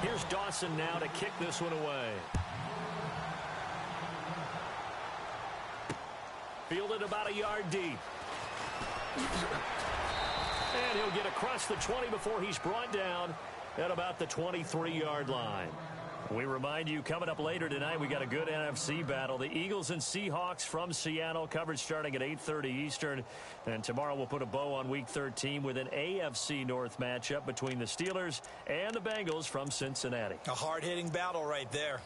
Here's Dawson now to kick this one away. Fielded about a yard deep. And he'll get across the 20 before he's brought down at about the 23-yard line. We remind you, coming up later tonight, we got a good NFC battle. The Eagles and Seahawks from Seattle, coverage starting at 8:30 Eastern. And tomorrow we'll put a bow on Week 13 with an AFC North matchup between the Steelers and the Bengals from Cincinnati. A hard-hitting battle right there.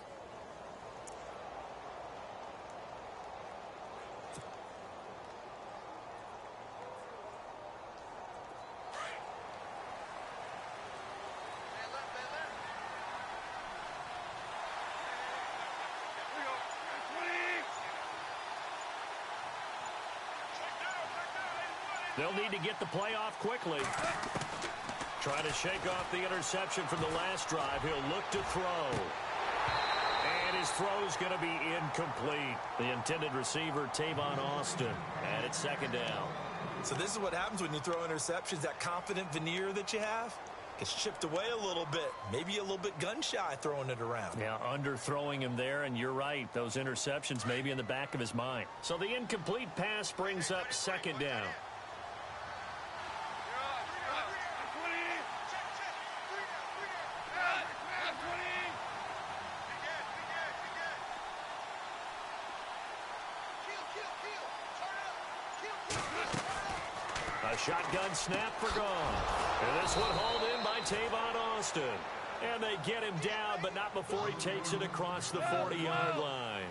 They'll need to get the play off quickly. Trying to shake off the interception from the last drive. He'll look to throw. And his throw's going to be incomplete. The intended receiver, Tavon Austin. And it's second down. So this is what happens when you throw interceptions. That confident veneer that you have gets chipped away a little bit. Maybe a little bit gun-shy throwing it around. Yeah, underthrowing him there, and you're right. Those interceptions may be in the back of his mind. So the incomplete pass brings up second down. A shotgun snap for gone. And this one hauled in by Tavon Austin. And they get him down, but not before he takes it across the 40-yard line.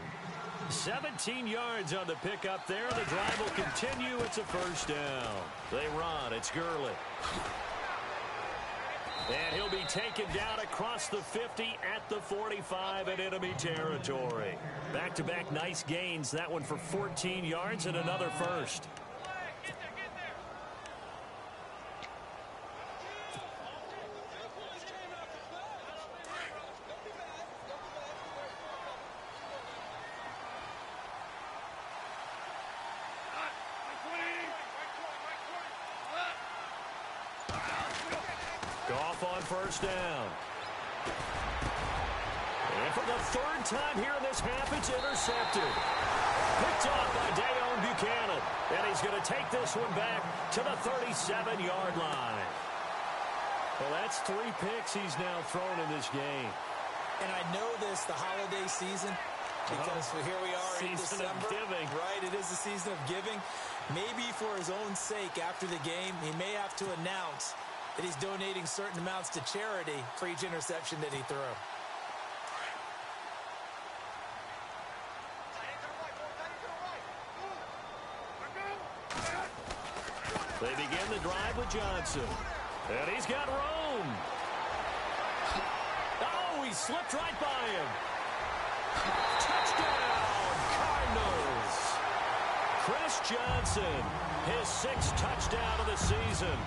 17 yards on the pickup there. The drive will continue. It's a first down. They run. It's Gurley. And he'll be taken down across the 50 at the 45 in enemy territory. Back-to-back nice gains. That one for 14 yards and another first. Goff on first down. And for the third time here in this half, it's intercepted. Picked off by Dayon Buchanan. And he's going to take this one back to the 37-yard line. Well, that's 3 picks he's now thrown in this game. And I know this, the holiday season, because here we are in December. Season of giving. Right, it is the season of giving. Maybe for his own sake after the game, he may have to announce that he's donating certain amounts to charity for each interception that he threw. They begin the drive with Johnson. And he's got room. Oh, he slipped right by him. Touchdown, Cardinals. Chris Johnson, his 6th touchdown of the season.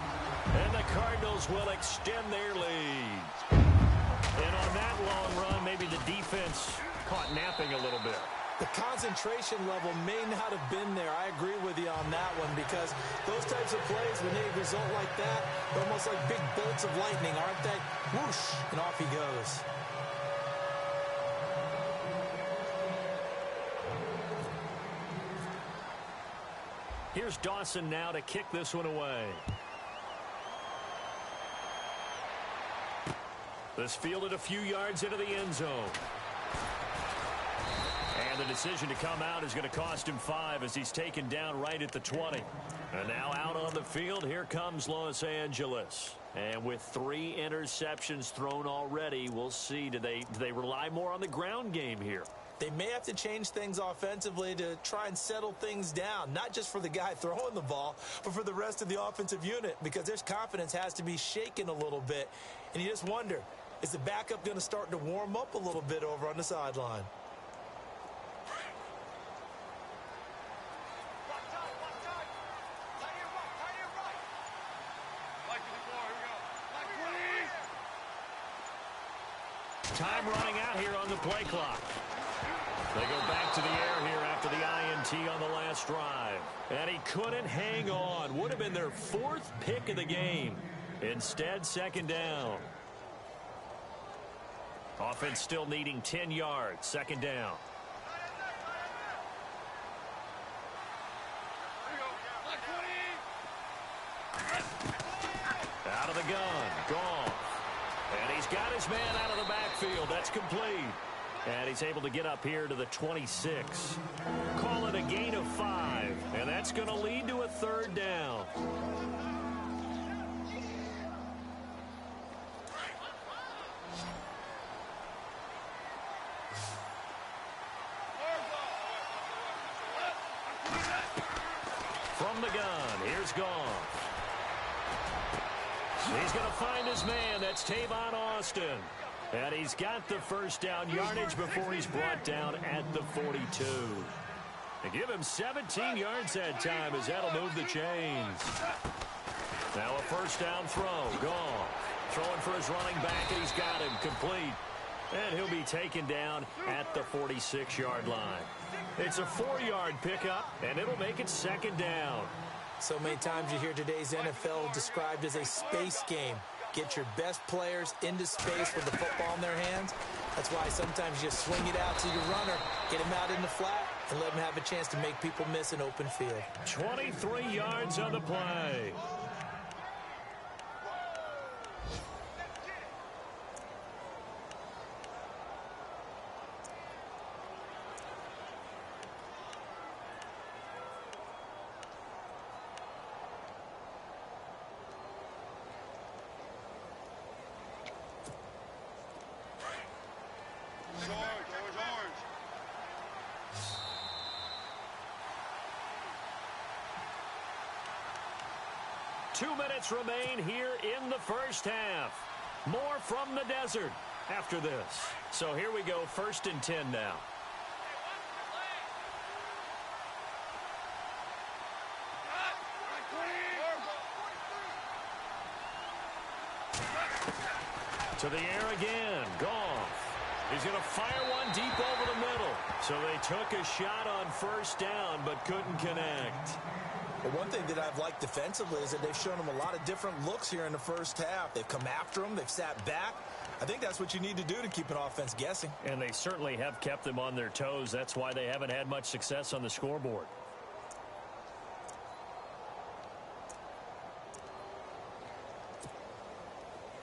And the Cardinals will extend their lead. And on that long run, maybe the defense caught napping a little bit. The concentration level may not have been there. I agree with you on that one, because those types of plays, when they result like that, they're almost like big bolts of lightning, aren't they? Whoosh, and off he goes. Here's Dawson now to kick this one away. This fielded a few yards into the end zone. And the decision to come out is going to cost him 5 as he's taken down right at the 20. And now out on the field, here comes Los Angeles. And with 3 interceptions thrown already, we'll see. Do they rely more on the ground game here? They may have to change things offensively to try and settle things down, not just for the guy throwing the ball, but for the rest of the offensive unit, because their confidence has to be shaken a little bit. And you just wonder, is the backup going to start to warm up a little bit over on the sideline? Time running out here on the play clock. They go back to the air here after the INT on the last drive. And he couldn't hang on. Would have been their 4th pick of the game. Instead, second down. Offense still needing 10 yards. Second down. Out of the gun. Gone. And he's got his man out of the backfield. That's complete. And he's able to get up here to the 26. Call it a gain of 5. And that's going to lead to a third down. From the gun, here's Goff. He's going to find his man. That's Tavon Austin. And he's got the first down yardage before he's brought down at the 42. They give him 17 yards that time as that'll move the chains. Now a first down throw. Goff throwing for his running back, and he's got him complete. And he'll be taken down at the 46-yard line. It's a 4-yard pickup, and it'll make it second down. So many times you hear today's NFL described as a space game. Get your best players into space with the football in their hands. That's why sometimes you swing it out to your runner, get him out in the flat, and let him have a chance to make people miss an open field. 23 yards on the play. Orange. 2 minutes remain here in the first half. More from the desert after this. So here we go, 1st and 10 now. To the air again. Goff. He's going to fire one deep over the middle. So they took a shot on first down but couldn't connect. Well, one thing that I've liked defensively is that they've shown them a lot of different looks here in the first half. They've come after them. They've sat back. I think that's what you need to do to keep an offense guessing. And they certainly have kept them on their toes. That's why they haven't had much success on the scoreboard.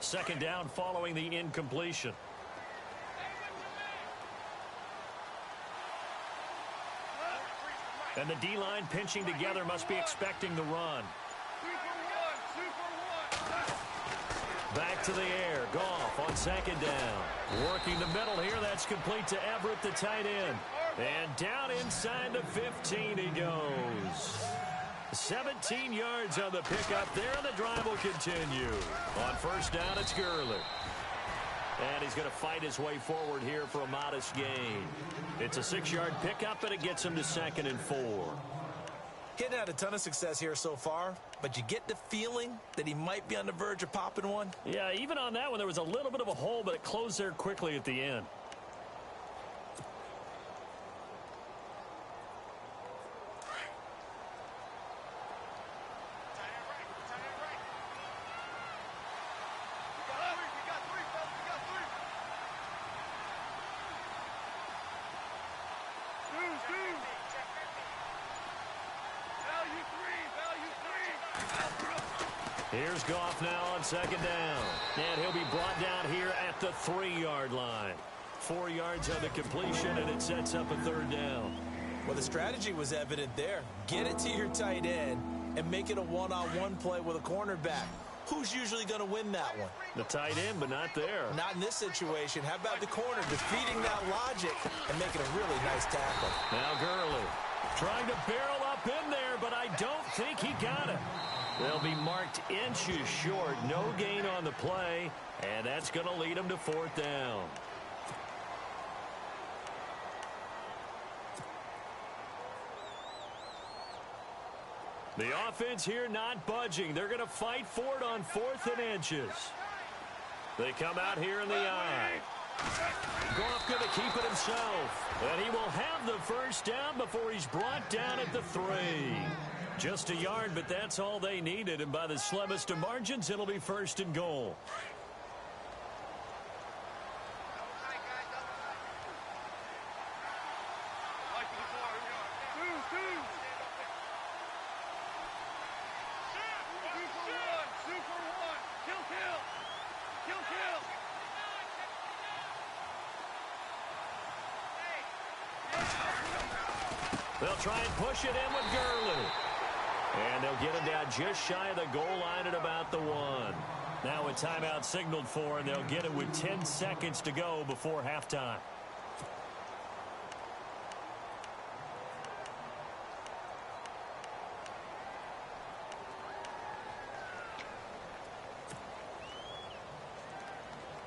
Second down following the incompletion. And the D-line pinching together, must be expecting the run. Back to the air. Goff on second down. Working the middle here. That's complete to Everett, the tight end. And down inside the 15 he goes. 17 yards on the pickup there, and the drive will continue. On first down, it's Gurley. And he's going to fight his way forward here for a modest gain. It's a 6-yard pickup, and it gets him to 2nd and 4. Getting had a ton of success here so far, but you get the feeling that he might be on the verge of popping one. Yeah, even on that one, there was a little bit of a hole, but it closed there quickly at the end. Here's Goff now on second down. And he'll be brought down here at the 3-yard line. 4 yards on the completion, and it sets up a 3rd down. Well, the strategy was evident there. Get it to your tight end and make it a one-on-one play with a cornerback. Who's usually going to win that one? The tight end, but not there. Not in this situation. How about the corner defeating that logic and making a really nice tackle? Now Gurley trying to barrel up in there, but I don't think he got it. They'll be marked inches short. No gain on the play, and that's going to lead them to 4th down. The offense here not budging. They're going to fight for it on 4th and inches. They come out here in the eye. Goff going to keep it himself. And he will have the first down before he's brought down at the 3. Just a yard, but that's all they needed. And by the slimmest of margins, it'll be 1st and goal. They'll try and push it in with Gurley. And they'll get it down just shy of the goal line at about the 1. Now a timeout signaled for, and they'll get it with 10 seconds to go before halftime.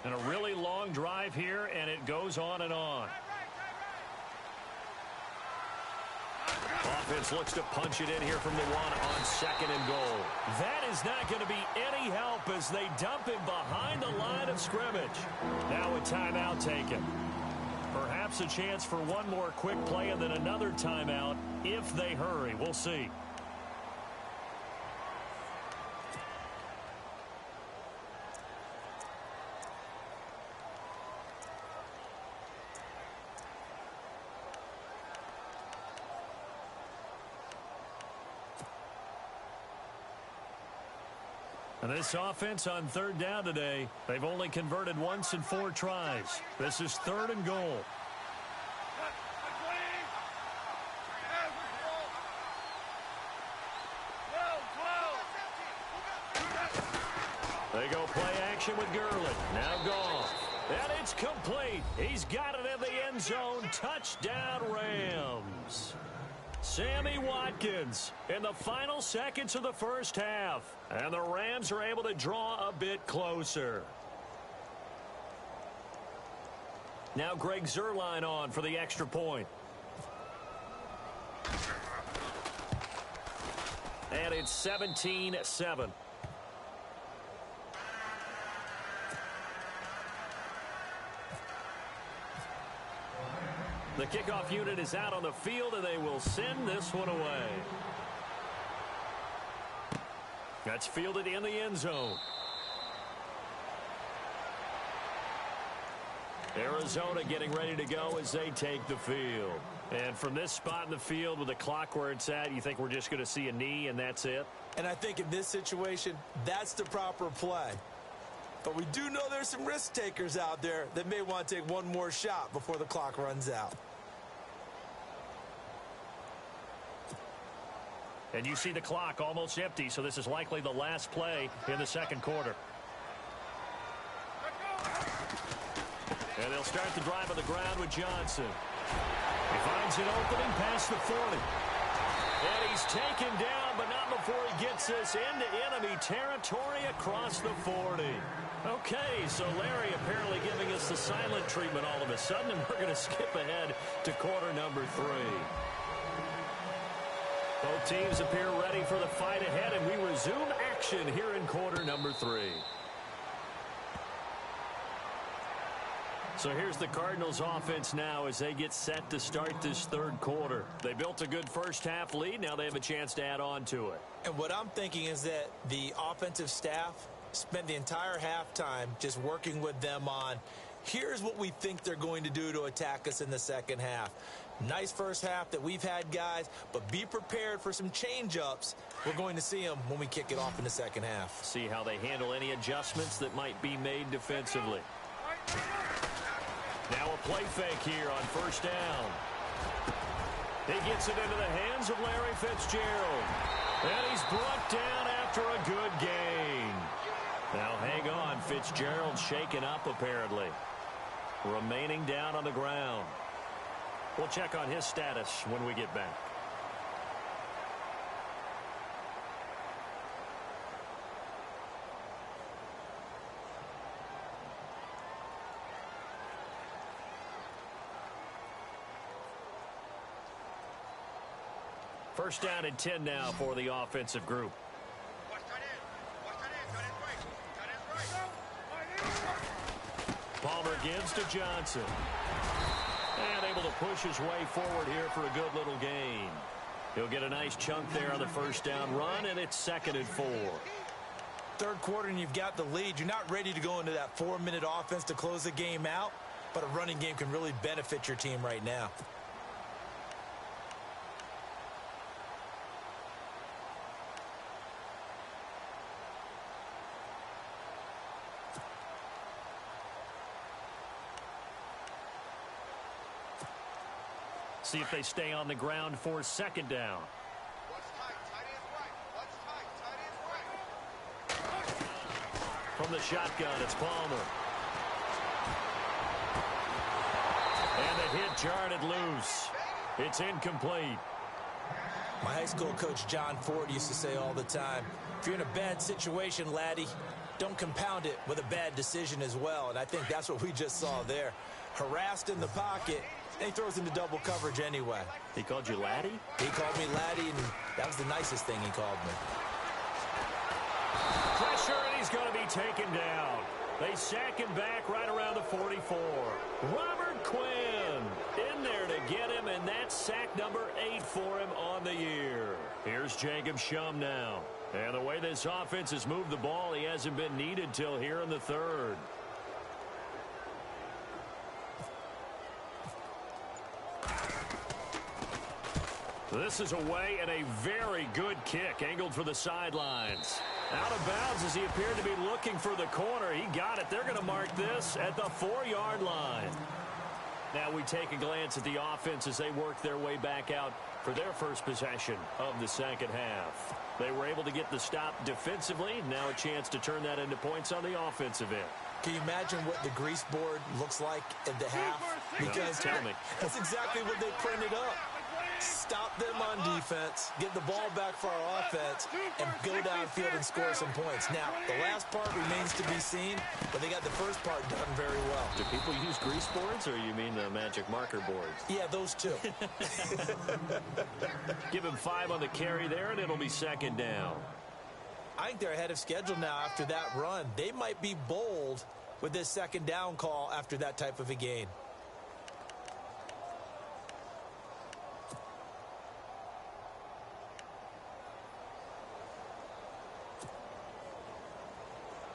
And a really long drive here, and it goes on and on. Offense looks to punch it in here from the 1 on 2nd and goal. That is not going to be any help as they dump him behind the line of scrimmage. Now a timeout taken. Perhaps a chance for one more quick play and then another timeout if they hurry. We'll see. And this offense on 3rd down today, they've only converted once in 4 tries. This is 3rd and goal. They go play action with Gurley. Now Goff. And it's complete. He's got it in the end zone. Touchdown, Rams. Sammy Watkins in the final seconds of the first half. And the Rams are able to draw a bit closer. Now Greg Zuerlein on for the extra point. And it's 17-7. The kickoff unit is out on the field, and they will send this one away. That's fielded in the end zone. Arizona getting ready to go as they take the field. And from this spot in the field with the clock where it's at, you think we're just going to see a knee and that's it? And I think in this situation, that's the proper play. But we do know there's some risk takers out there that may want to take one more shot before the clock runs out. And you see the clock almost empty, so this is likely the last play in the second quarter. And they'll start the drive on the ground with Johnson. He finds an opening past the 40. And he's taken down, but not before he gets this into enemy territory across the 40. Okay, so Larry apparently giving us the silent treatment all of a sudden, and we're going to skip ahead to quarter number 3. Both teams appear ready for the fight ahead, and we resume action here in quarter number 3. So here's the Cardinals offense now as they get set to start this third quarter. They built a good first half lead. Now they have a chance to add on to it. And what I'm thinking is that the offensive staff spent the entire halftime just working with them on, here's what we think they're going to do to attack us in the second half. Nice first half that we've had, guys, but be prepared for some change-ups. We're going to see them when we kick it off in the second half. See how they handle any adjustments that might be made defensively. Now a play fake here on first down. He gets it into the hands of Larry Fitzgerald. And he's brought down after a good gain. Now hang on, Fitzgerald shaken up apparently. Remaining down on the ground. We'll check on his status when we get back. First down and 10 now for the offensive group. Palmer gives to Johnson. And able to push his way forward here for a good little gain. He'll get a nice chunk there on the first down run, and it's 2nd and 4. Third quarter and you've got the lead. You're not ready to go into that 4-minute offense to close the game out, but a running game can really benefit your team right now. See if they stay on the ground for second down. From the shotgun, it's Palmer. And the hit jarred it loose. It's incomplete. My high school coach, John Ford, used to say all the time, if you're in a bad situation, laddie, don't compound it with a bad decision as well. And I think that's what we just saw there. Harassed in the pocket, and he throws into double coverage anyway. He called you laddie? He called me laddie, and that was the nicest thing he called me. Pressure, and he's going to be taken down. They sack him back right around the 44. Robert Quinn in there to get him, and that's sack number 8 for him on the year. Here's Jacob Shum now. And the way this offense has moved the ball, he hasn't been needed till here in the third. This is away and a very good kick angled for the sidelines. Out of bounds as he appeared to be looking for the corner. He got it. They're going to mark this at the 4-yard line. Now we take a glance at the offense as they work their way back out for their first possession of the second half. They were able to get the stop defensively. Now a chance to turn that into points on the offensive end. Can you imagine what the grease board looks like at the half? Because tell me. That's exactly what they printed up. Stop them on defense, get the ball back for our offense, and go downfield and score some points. Now, the last part remains to be seen, but they got the first part done very well. Do people use grease boards, or you mean the magic marker boards? Yeah, those two. Give him 5 on the carry there, and it'll be second down. I think they're ahead of schedule now after that run. They might be bold with this second down call after that type of a gain.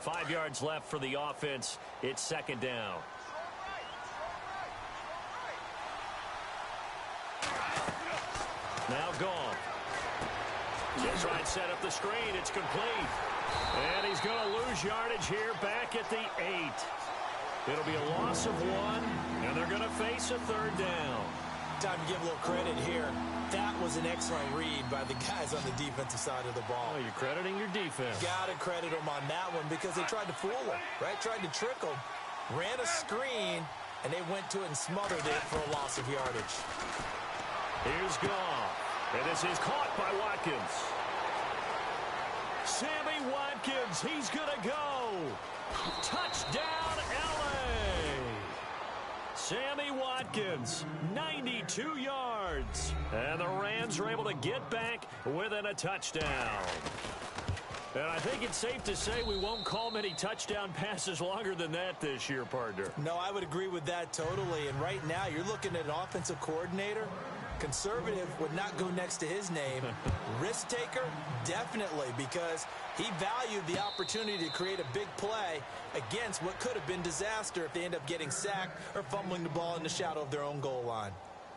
Five yards left for the offense. It's second down. Now gone. Just right, set up the screen. It's complete. And he's going to lose yardage here back at the 8. It'll be a loss of 1, and they're going to face a third down. Time to give a little credit here. That was an excellent read by the guys on the defensive side of the ball. Oh, you're crediting your defense. Got to credit them on that one because they tried to fool him, right? Tried to trick him. Ran a screen, and they went to it and smothered it for a loss of yardage. Here's Goff. And this is caught by Watkins. Sammy Watkins, he's going to go. Touchdown, L.A. Sammy Watkins, 92 yards. And the Rams are able to get back within a touchdown. And I think it's safe to say we won't call many touchdown passes longer than that this year, partner. No, I would agree with that totally. And right now, you're looking at an offensive coordinator. Conservative would not go next to his name. Risk taker, definitely, because he valued the opportunity to create a big play against what could have been disaster if they end up getting sacked or fumbling the ball in the shadow of their own goal line.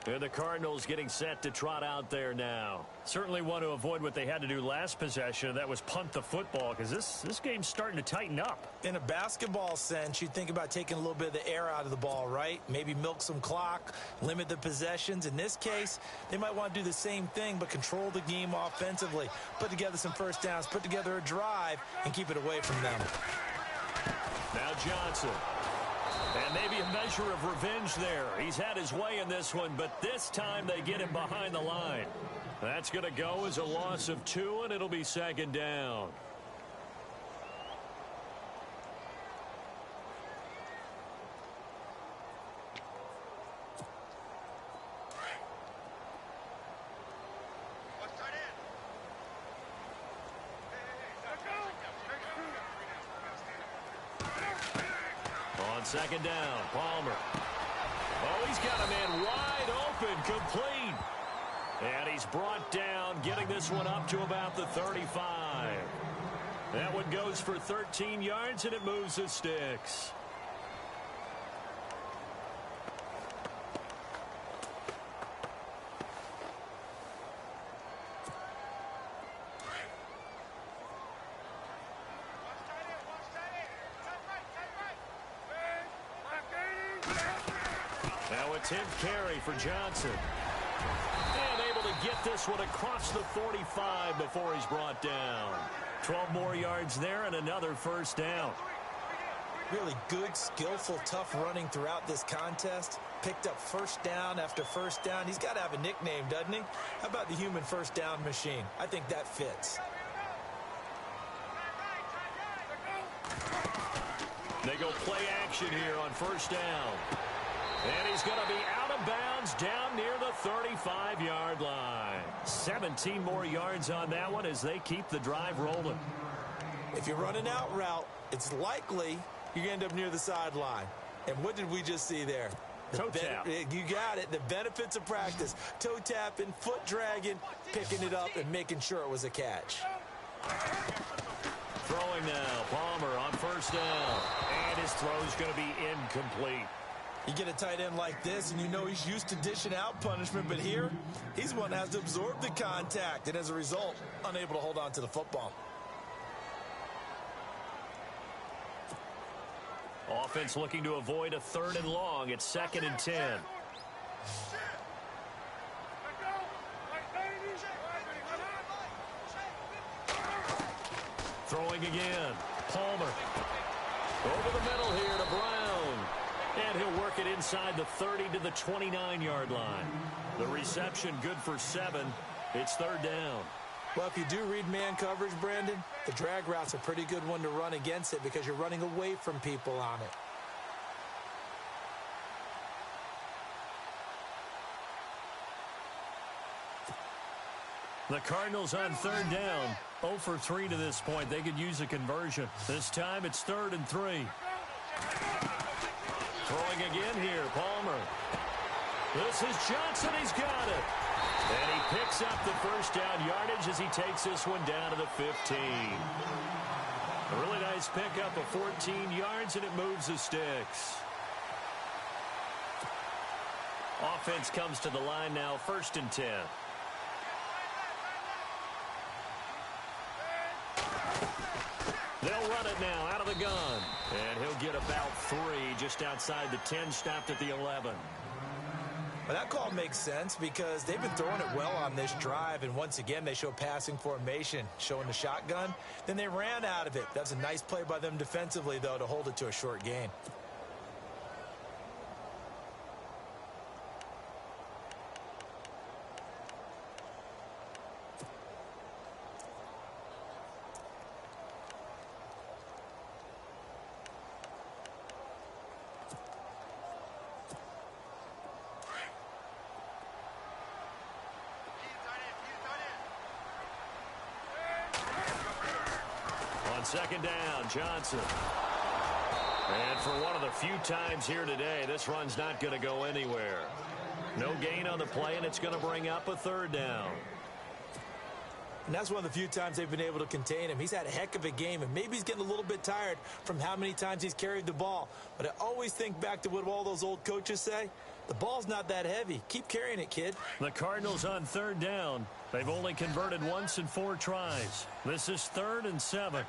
And the Cardinals getting set to trot out there now. Certainly want to avoid what they had to do last possession. That was punt the football, because this game's starting to tighten up. In a basketball sense, you think about taking a little bit of the air out of the ball, right? Maybe milk some clock, limit the possessions. In this case, they might want to do the same thing, but control the game offensively. Put together some first downs, put together a drive, and keep it away from them. Now Johnson. And maybe a measure of revenge there. He's had his way in this one, but this time they get him behind the line. That's going to go as a loss of 2, and it'll be second down. Second down, Palmer. Oh, he's got a man wide open, complete. And he's brought down, getting this one up to about the 35. That one goes for 13 yards, and it moves the sticks. Now a 10th carry for Johnson. And able to get this one across the 45 before he's brought down. 12 more yards there and another first down. Really good, skillful, tough running throughout this contest. Picked up first down after first down. He's got to have a nickname, doesn't he? How about the human first down machine? I think that fits. They go play action here on first down. And he's going to be out of bounds down near the 35-yard line. 17 more yards on that one as they keep the drive rolling. If you're running out route, it's likely you're going to end up near the sideline. And what did we just see there? Toe tap. You got it. The benefits of practice. Toe tapping, foot dragging, picking it up, and making sure it was a catch. Throwing now. Palmer on first down. And his throw's going to be incomplete. You get a tight end like this, and you know he's used to dishing out punishment, but here, he's one that has to absorb the contact, and as a result, unable to hold on to the football. Offense looking to avoid a 3rd and long. It's 2nd and 10. Throwing again. Palmer. Over the middle here to Brown. And he'll work it inside the 30 to the 29-yard line. The reception good for 7. It's 3rd down. Well, if you do read man coverage, Brandon, the drag route's a pretty good one to run against it because you're running away from people on it. The Cardinals on 3rd down. 0 for 3 to this point. They could use a conversion. This time it's 3rd and 3. Throwing again here, Palmer. This is Johnson. He's got it. And he picks up the first down yardage as he takes this one down to the 15. A really nice pickup of 14 yards, and it moves the sticks. Offense comes to the line now, 1st and 10. They'll run it now out of the gun. And he'll get about 3 just outside the 10, stopped at the 11. Well, that call makes sense because they've been throwing it well on this drive, and once again they show passing formation, showing the shotgun. Then they ran out of it. That's a nice play by them defensively, though, to hold it to a short gain. On 2nd down, Johnson. And for one of the few times here today, this run's not going to go anywhere. No gain on the play, and it's going to bring up a 3rd down. And that's one of the few times they've been able to contain him. He's had a heck of a game, and maybe he's getting a little bit tired from how many times he's carried the ball. But I always think back to what all those old coaches say. The ball's not that heavy. Keep carrying it, kid. The Cardinals on 3rd down. They've only converted once in 4 tries. This is 3rd and 7.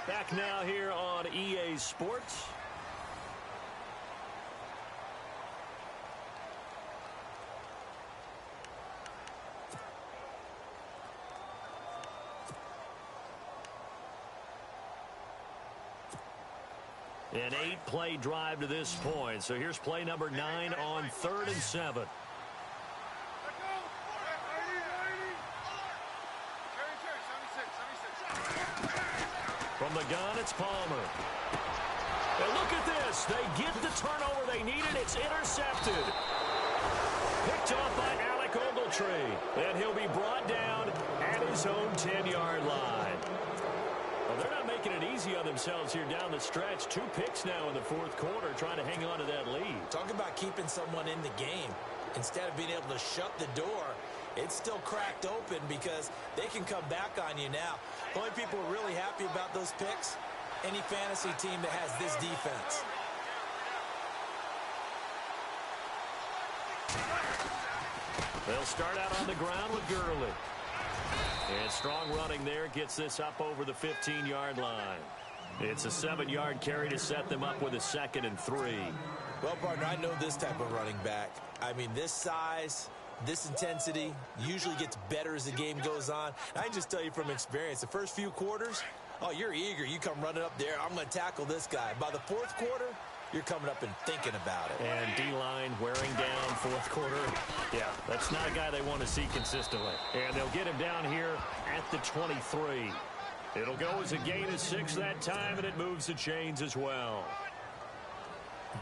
Back now here on EA Sports. An 8-play drive to this point. So here's play number 9 on 3rd and 7. From the gun, it's Palmer. And look at this. They get the turnover they needed. It's intercepted. Picked off by Alec Ogletree. And he'll be brought down at his own 10-yard line. Well, they're not making it easy on themselves here down the stretch. 2 picks now in the 4th quarter, trying to hang on to that lead. Talk about keeping someone in the game. Instead of being able to shut the door, it's still cracked open because they can come back on you now. The only people who are really happy about those picks, any fantasy team that has this defense. They'll start out on the ground with Gurley. And strong running there gets this up over the 15-yard line. It's a 7-yard carry to set them up with a 2nd and 3. Well, partner, I know this type of running back. I mean, this size, this intensity usually gets better as the game goes on. I can just tell you from experience, the first few quarters, oh, you're eager. You come running up there, I'm going to tackle this guy. By the fourth quarter, you're coming up and thinking about it. And D-line wearing down fourth quarter. Yeah, that's not a guy they want to see consistently. And they'll get him down here at the 23. It'll go as a gain of 6 that time, and it moves the chains as well.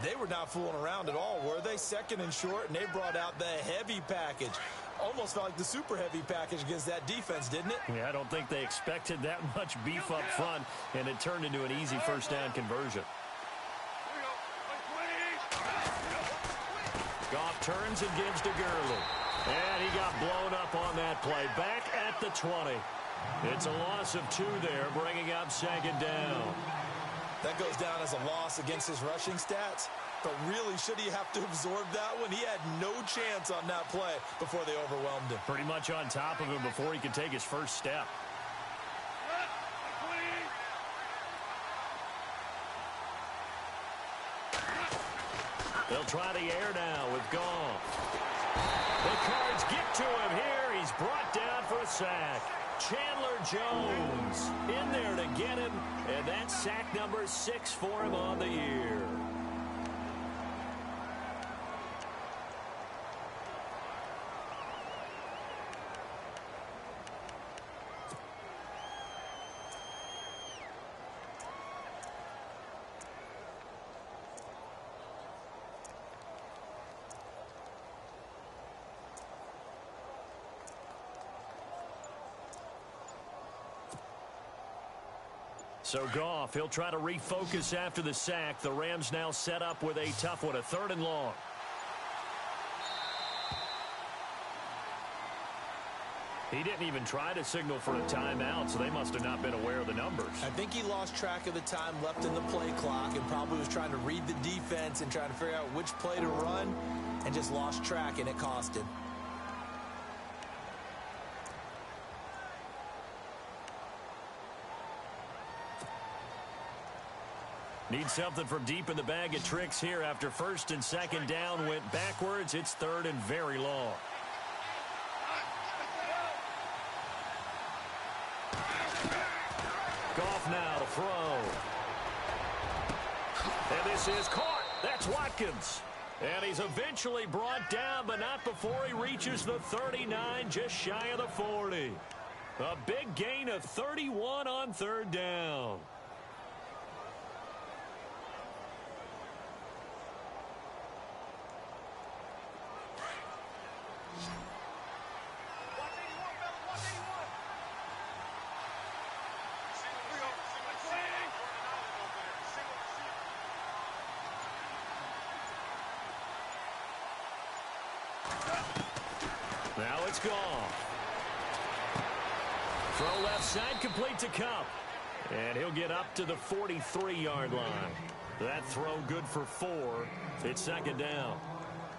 They were not fooling around at all, were they? 2nd and short, and they brought out the heavy package. Almost felt like the super heavy package against that defense, didn't it? Yeah, I don't think they expected that much beef up front, and it turned into an easy first down conversion. Goff turns and gives to Gurley. And he got blown up on that play. Back at the 20. It's a loss of 2 there, bringing up 2nd down. That goes down as a loss against his rushing stats. But really, should he have to absorb that one? He had no chance on that play before they overwhelmed him. Pretty much on top of him before he could take his first step. They'll try the air now with Goff. The Cards get to him here. He's brought down for a sack. Chandler Jones in there to get him, and that's sack number 6 for him on the year. So Goff, he'll try to refocus after the sack. The Rams now set up with a tough one, a 3rd and long. He didn't even try to signal for a timeout, so they must have not been aware of the numbers. I think he lost track of the time left in the play clock and probably was trying to read the defense and trying to figure out which play to run and just lost track, and it cost him. Need something from deep in the bag of tricks here after 1st and 2nd down went backwards. It's 3rd and very long. Goff now to throw. And this is caught. That's Watkins. And he's eventually brought down, but not before he reaches the 39, just shy of the 40. A big gain of 31 on 3rd down. Now it's gone. Throw left side, complete to Cup. And he'll get up to the 43-yard line. That throw good for 4. It's 2nd down.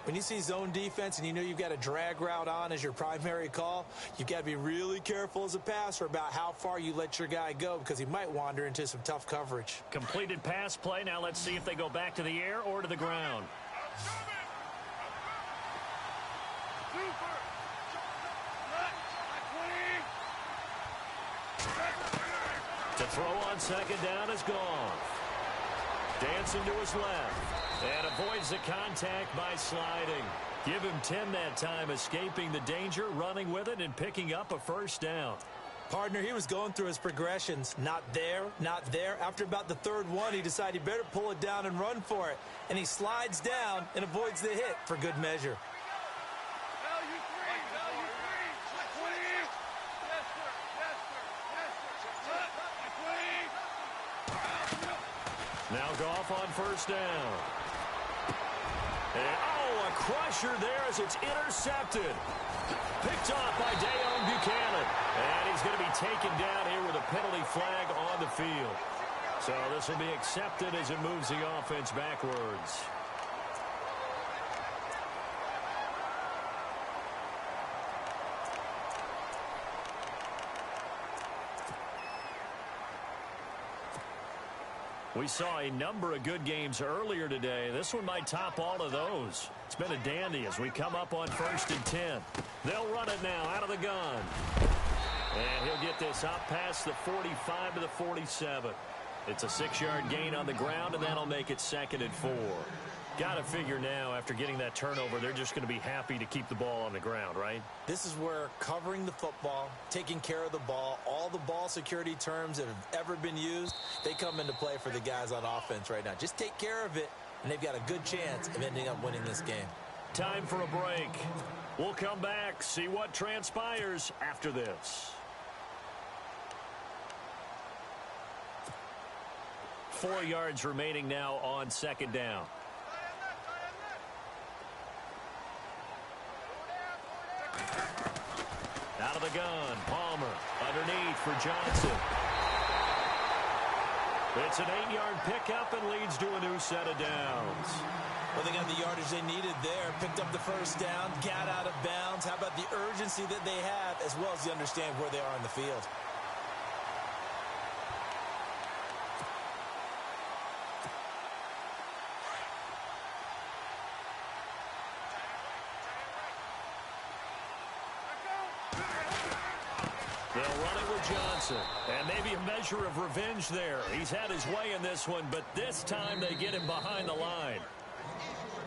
When you see zone defense and you know you've got a drag route on as your primary call, you've got to be really careful as a passer about how far you let your guy go because he might wander into some tough coverage. Completed pass play. Now let's see if they go back to the air or to the ground. To throw on 2nd down is Goff. Dancing to his left. And avoids the contact by sliding. Give him 10 that time, escaping the danger, running with it, and picking up a 1st down. Partner, he was going through his progressions. Not there, not there. After about the 3rd one, he decided he better pull it down and run for it. And he slides down and avoids the hit for good measure. Now Goff on 1st down. And, oh, a crusher there as it's intercepted. Picked off by Deone Buchanan. And he's going to be taken down here with a penalty flag on the field. So this will be accepted as it moves the offense backwards. We saw a number of good games earlier today. This one might top all of those. It's been a dandy as we come up on 1st and 10. They'll run it now out of the gun. And he'll get this up past the 45 to the 47. It's a 6-yard gain on the ground, and that'll make it 2nd and 4. Got to figure now, after getting that turnover, they're just going to be happy to keep the ball on the ground, right? This is where covering the football, taking care of the ball, all the ball security terms that have ever been used, they come into play for the guys on offense right now. Just take care of it, and they've got a good chance of ending up winning this game. Time for a break. We'll come back, see what transpires after this. 4 yards remaining now on 2nd down. Out of the gun, Palmer underneath for Johnson. It's an 8-yard pickup and leads to a new set of downs. Well, they got the yardage they needed there, picked up the 1st down, got out of bounds. How about the urgency that they have, as well as they understand where they are in the field? They'll run it with Johnson. And maybe a measure of revenge there. He's had his way in this one, but this time they get him behind the line.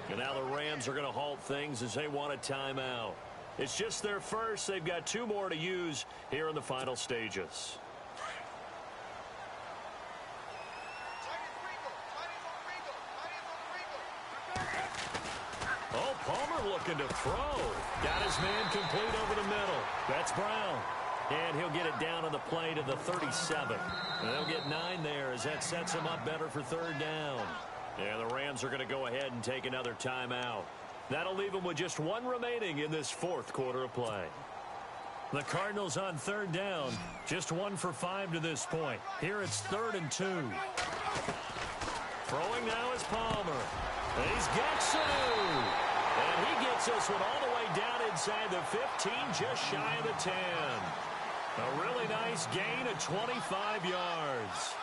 And now the Rams are going to halt things as they want a timeout. It's just their first. They've got 2 more to use here in the final stages. Oh, Palmer looking to throw. Got his man complete over the middle. That's Brown. And he'll get it down on the play to the 37. And they'll get 9 there as that sets him up better for 3rd down. And the Rams are going to go ahead and take another timeout. That'll leave them with just 1 remaining in this 4th quarter of play. The Cardinals on 3rd down. Just 1 for 5 to this point. Here it's 3rd and 2. Throwing now is Palmer. And he's got Sanu. And he gets this one all the way down inside the 15, just shy of the 10. A really nice gain of 25 yards.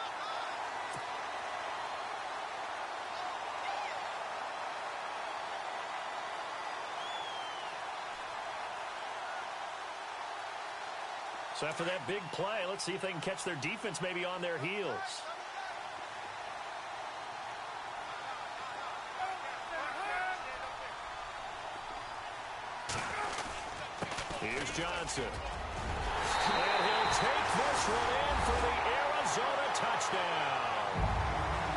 So after that big play, let's see if they can catch their defense maybe on their heels. Here's Johnson. And he'll take this one in for the Arizona touchdown.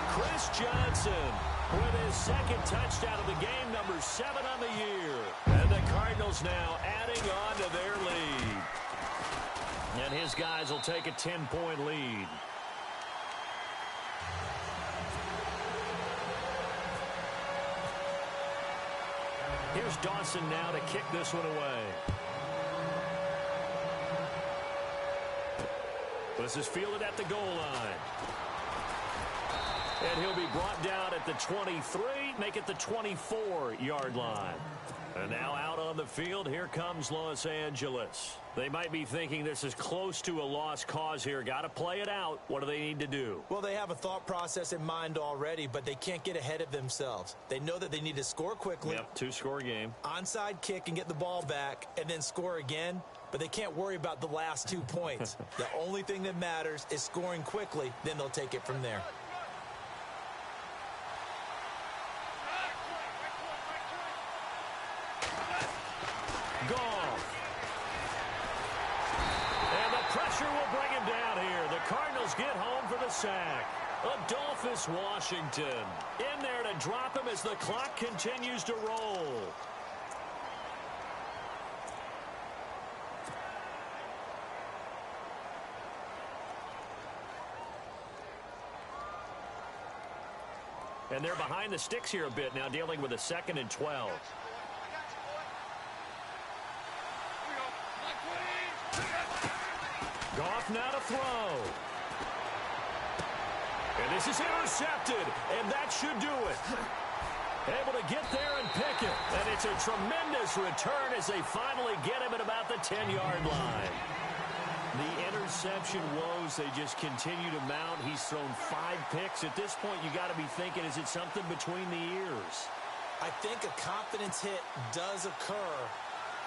Chris Johnson with his 2nd touchdown of the game, number 7 on the year. And the Cardinals now adding on to their lead. And his guys will take a 10-point lead. Here's Dawson now to kick this one away. This is fielded at the goal line. And he'll be brought down at the 23, make it the 24-yard line. And now out on the field, here comes Los Angeles. They might be thinking this is close to a lost cause here. Got to play it out. What do they need to do? Well, they have a thought process in mind already, but they can't get ahead of themselves. They know that they need to score quickly. Yep, 2-score game. Onside kick and get the ball back and then score again. But they can't worry about the last 2 points. The only thing that matters is scoring quickly. Then they'll take it from there. Goff. And the pressure will bring him down here. The Cardinals get home for the sack. Adolphus Washington in there to drop him as the clock continues to roll. And they're behind the sticks here a bit now, dealing with a 2nd and 12. Goff now to throw. And this is intercepted, and that should do it. Able to get there and pick it. And it's a tremendous return as they finally get him at about the 10-yard line. The interception. interception woes, they just continue to mount. He's thrown 5 picks. At this point, you got to be thinking, is it something between the ears? I think a confidence hit does occur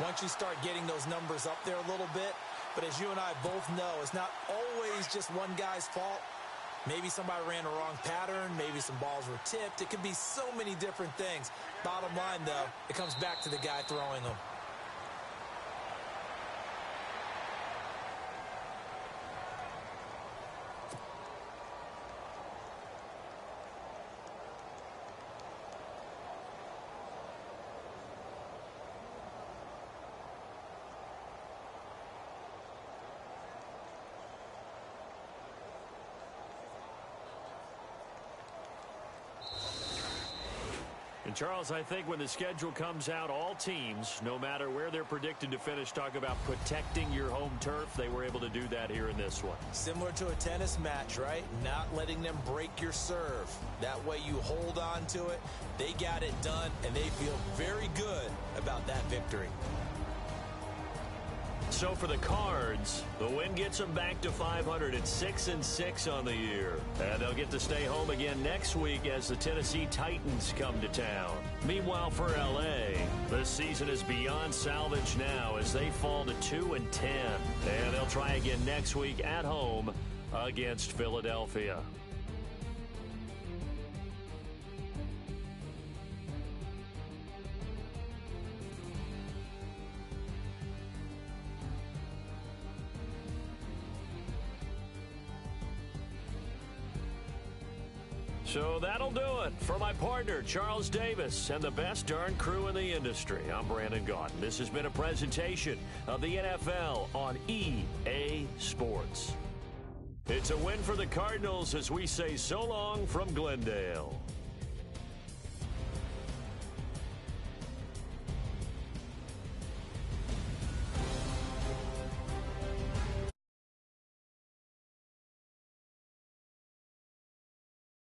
once you start getting those numbers up there a little bit. But as you and I both know, it's not always just one guy's fault. Maybe somebody ran a wrong pattern. Maybe some balls were tipped. It could be so many different things. Bottom line, though, it comes back to the guy throwing them. And Charles, I think when the schedule comes out, all teams, no matter where they're predicted to finish, talk about protecting your home turf. They were able to do that here in this one. Similar to a tennis match, right? Not letting them break your serve. That way you hold on to it. They got it done, and they feel very good about that victory. So for the Cards, the win gets them back to 500 at 6-6 on the year. And they'll get to stay home again next week as the Tennessee Titans come to town. Meanwhile, for L.A., the season is beyond salvage now as they fall to 2-10. And they'll try again next week at home against Philadelphia. So that'll do it for my partner, Charles Davis, and the best darn crew in the industry. I'm Brandon Gaudin. This has been a presentation of the NFL on EA Sports. It's a win for the Cardinals as we say so long from Glendale.